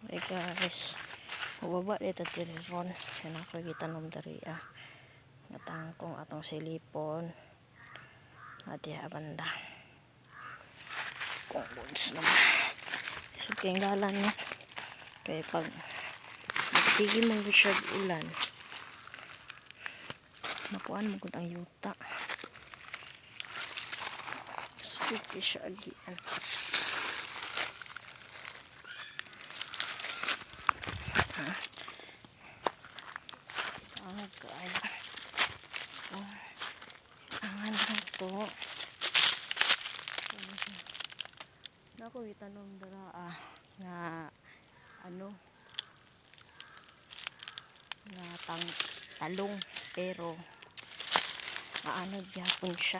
Hey guys, mababa dito tiriron. Yan ako gitanom dari natangkong atong silipon. Ati banda. Kung buns naman. So kayong dalan niya. Kaya pag sige mong siya ulan, makuan mo kung ang yuta. So kaya siya agian. Ang to nako itanom dara nga ano nga talong pero maano gyapon siya.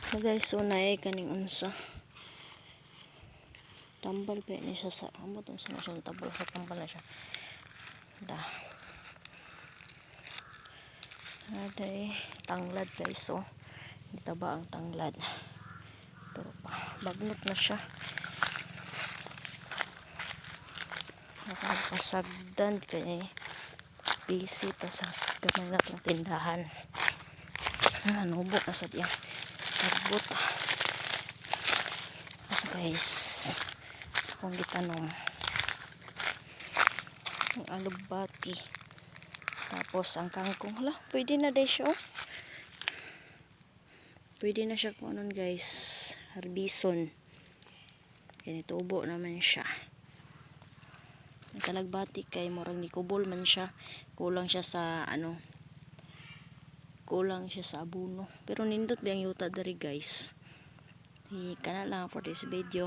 So guys, unay kaning unsa tambal pa ni siya sa amot unsa na siya tambal sa tambal na siya da aday tanglad guys. So dito ba ang tanglad pero pa bagnot na siya nakapasagdan kay busy ta sa gamay natong tindahan. Nanubo na sa diyang sagbot guys. Akong gitanom ang alugbati tapos ang kangkong. Hala, pwede na day siya pwede na siya kung anon guys, harbison. Ganito ubo naman siya. Ang kalagbati kay murag ni kubol man siya, kulang siya sa ano, kulang siya sa abuno pero nindot biyang yuta dari guys. Kana lang for this video.